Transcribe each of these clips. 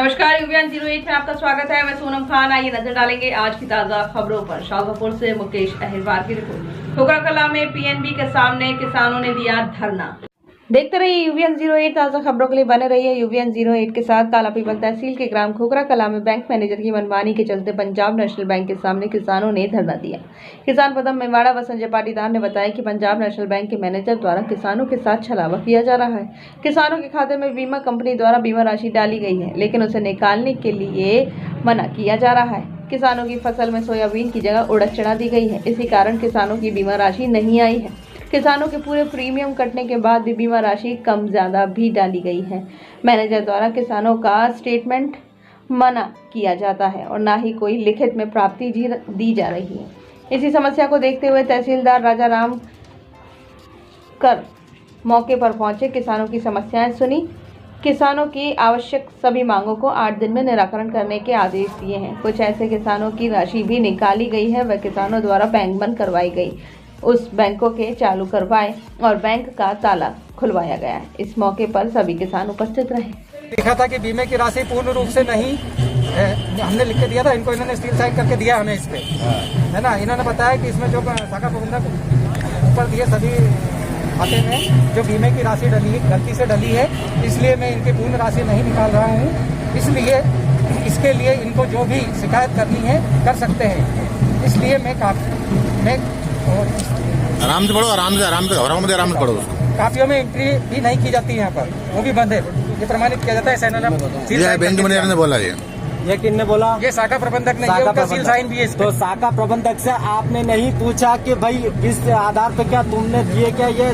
नमस्कार, यूवीएन 08 में आपका स्वागत है। मैं सोनम खान। आइए नजर डालेंगे आज की ताजा खबरों पर। शाजापुर से मुकेश अहिरवार की रिपोर्ट। ठोकरा कला में पीएनबी के सामने किसानों ने दिया धरना। देखते रहिए यूवीएन 08। ताजा खबरों के लिए बने रहिए यूवीएन 08 के साथ। कालापीपल तहसील के ग्राम ठोकरा कला में बैंक मैनेजर की मनमानी के चलते पंजाब नेशनल बैंक के सामने किसानों ने धरना दिया। किसान पदम मेवाड़ा व संजय पाटीदार ने बताया कि पंजाब नेशनल बैंक के मैनेजर द्वारा किसानों के साथ छलावा किया जा रहा है। किसानों के खाते में बीमा कंपनी द्वारा बीमा राशि डाली गई है, लेकिन उसे निकालने के लिए मना किया जा रहा है। किसानों की फसल में सोयाबीन की जगह उड़द चढ़ा दी गई है। इसी कारण किसानों की बीमा राशि नहीं आई है। किसानों के पूरे प्रीमियम कटने के बाद भी बीमा राशि कम ज्यादा भी डाली गई है। मैनेजर द्वारा किसानों का स्टेटमेंट मना किया जाता है और ना ही कोई लिखित में प्राप्ति दी जा रही है। इसी समस्या को देखते हुए तहसीलदार राजा राम कर मौके पर पहुंचे, किसानों की समस्याएं सुनी, किसानों की आवश्यक सभी मांगों को 8 दिन में निराकरण करने के आदेश दिए हैं। कुछ ऐसे किसानों की राशि भी निकाली गई है, वह किसानों द्वारा बैंक बंद करवाई गई, उस बैंकों के चालू करवाए और बैंक का ताला खुलवाया गया। इस मौके पर सभी किसान उपस्थित रहे। लिखा था कि बीमे की राशि पूर्ण रूप से नहीं हमने लिख के दिया था इनको, इन्होंने स्टील साइन करके दिया हमें इस पे, है ना। इन्होंने बताया कि इसमें जो शाखा प्रबंधक ऊपर दिए सभी खाते में जो बीमे की राशि डली गलती से डली है, इसलिए मैं इनकी पूर्ण राशि नहीं निकाल रहा हूँ। इसलिए इसके लिए इनको जो भी शिकायत करनी है कर सकते हैं। इसलिए मैं आराम से पढ़ो, आराम से आराम से पढ़ो। कापियों में एंट्री भी नहीं की जाती है, यहाँ पर वो भी बंद है। ये प्रमाणित किया जाता है। बैंक मैनेजर ने बोला ये किसने बोला? ये शाखा प्रबंधक ने, ये सील साइन भी है। तो शाखा प्रबंधक से आपने नहीं पूछा कि भाई किस आधार पे क्या तुमने दिए, क्या ये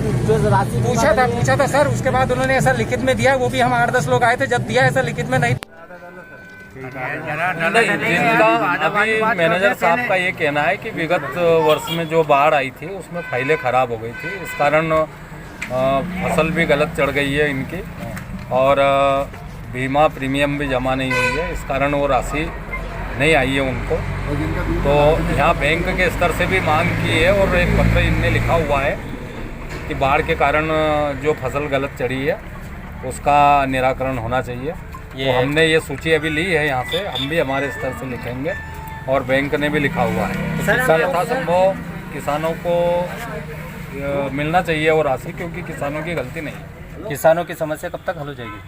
राशि? पूछा था सर। उसके बाद उन्होंने ऐसा लिखित में दिया। वो भी हम 8-10 लोग आए थे, जब दिया ऐसा लिखित में नहीं। जिनका अभी मैनेजर साहब का ये कहना है कि विगत वर्ष में जो बाढ़ आई थी उसमें फाइलें खराब हो गई थी, इस कारण फसल भी गलत चढ़ गई है इनकी और बीमा प्रीमियम भी जमा नहीं हुई है, इस कारण वो राशि नहीं आई है उनको। तो यहाँ बैंक के स्तर से भी मांग की है और एक पत्र इनने लिखा हुआ है कि बाढ़ के कारण जो फसल गलत चढ़ी है उसका निराकरण होना चाहिए। तो हमने ये सूची अभी ली है यहाँ से, हम भी हमारे स्तर से लिखेंगे और बैंक ने भी लिखा हुआ है। तो यथासंभव किसानों को मिलना चाहिए वो राशि, क्योंकि किसानों की गलती नहीं है। किसानों की समस्या कब तक हल हो जाएगी?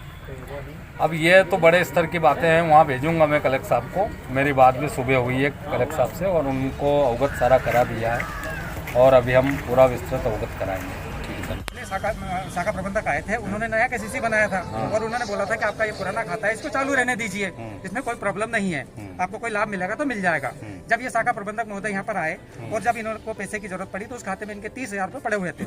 अब ये तो बड़े स्तर की बातें हैं, वहाँ भेजूंगा मैं कलेक्टर साहब को। मेरी बात भी सुबह हुई है कलेक्टर साहब से और उनको अवगत सारा करा दिया है और अभी हम पूरा विस्तृत अवगत कराएंगे। शाखा प्रबंधक आए थे, उन्होंने नया केसीसी बनाया था और उन्होंने बोला था कि आपका ये पुराना खाता है, इसको चालू रहने दीजिए, इसमें कोई प्रॉब्लम नहीं है, आपको कोई लाभ मिलेगा तो मिल जाएगा। जब ये शाखा प्रबंधक महोदय यहाँ पर आए और जब इनको पैसे की जरूरत पड़ी तो उस खाते में इनके 30,000 रुपये पड़े हुए थे।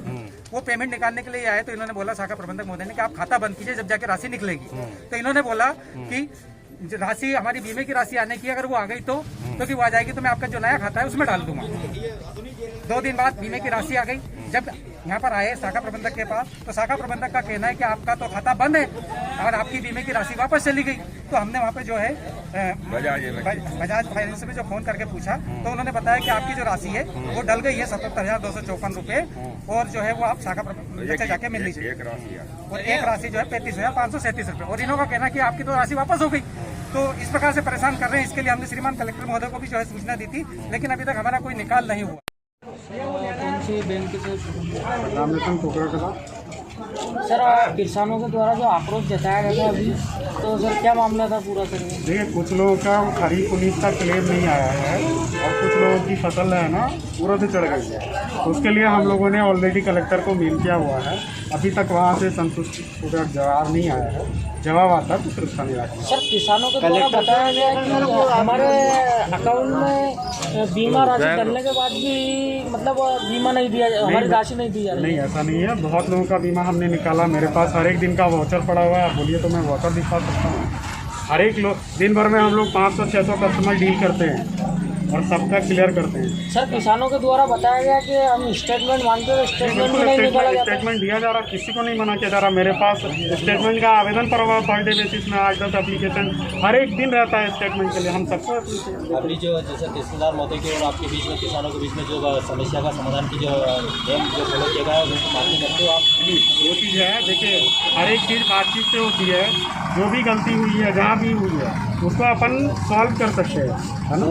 वो पेमेंट निकालने के लिए आए तो इन्होंने बोला शाखा प्रबंधक महोदय ने कि आप खाता बंद कीजिए, जब जाके राशि निकलेगी। तो इन्होंने बोला कि राशि हमारी बीमे की राशि आने की, अगर वो आ गई तो क्योंकि वो आ जाएगी तो मैं आपका जो नया खाता है उसमें डाल दूंगा। 2 दिन बाद बीमे की राशि आ गई। जब यहाँ पर आए शाखा प्रबंधक के पास तो शाखा प्रबंधक का कहना है कि आपका तो खाता बंद है और आपकी बीमे की राशि वापस चली गई। तो हमने वहाँ पे जो है बजाज फाइनेंस में जो फोन करके पूछा तो उन्होंने बताया कि आपकी जो राशि है वो डल गई है 77,254 रुपये और जो है वो आप शाखा प्रबंधक से जाके मिल लीजिए। और एक राशि जो है 35,537 रुपये और इन्हों का कहना है कि आपकी तो राशि वापस हो गई। तो इस प्रकार से परेशान कर रहे हैं। इसके लिए हमने श्रीमान कलेक्टर महोदय को भी जो है सूचना दी थी, लेकिन अभी तक हमारा कोई निकाल नहीं हुआ। सर, किसानों के द्वारा जो आक्रोश जताया गया था अभी, तो सर क्या मामला था पूरा? सर देखिए, कुछ लोगों का खरीफ 19 का क्लेम नहीं आया है और कुछ लोगों की फसल है ना पूरा से चढ़ गई है। तो उसके लिए हम लोगों ने ऑलरेडी कलेक्टर को मेल किया हुआ है। अभी तक वहाँ से संतुष्टिपूर्वक जवाब नहीं आया है। जवाब आता है तो फिर उसका निराकरण। सर, किसानों के द्वारा बताया गया कि हमारे अकाउंट में बीमा राशि डलने के बाद भी मतलब बीमा नहीं दिया, हमारी राशि नहीं दी जा रही। नहीं, ऐसा नहीं है। बहुत लोगों का बीमा हमने निकाला। मेरे पास हर एक दिन का वाउचर पड़ा हुआ है। आप बोलिए तो मैं वाउचर दिखा सकता हूँ। हर एक दिन भर में हम लोग 500-600 कस्टमर डील करते हैं। और सबका क्लियर करते हैं। सर किसानों के द्वारा बताया गया कि हम स्टेटमेंट मांगते हैं, स्टेटमेंट भी नहीं निकाला जाता। स्टेटमेंट दिया जा रहा, किसी को नहीं मना किया जा रहा। मेरे पास स्टेटमेंट का आवेदन पर हुआ पर डे बेसिस में 8-10 एप्लीकेशन हर एक दिन रहता है स्टेटमेंट के लिए। हम सबको अभी जो जैसे तहसीलदार महोदय के और आपके बीच में किसानों के बीच में जो समस्या का समाधान की जो नियम जो फॉलो किया गया है उसको मान्य करते हो आप? वो चीज़ है, देखिए हर एक चीज़ बातचीत से होती है। जो भी गलती हुई है जहाँ भी हुई है उसको अपन सॉल्व कर सकते हैं, है ना।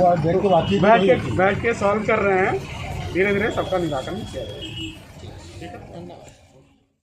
बैठ के सॉल्व कर रहे हैं, धीरे धीरे सबका निराकरण किया जाएगा। ठीक है, धन्यवाद।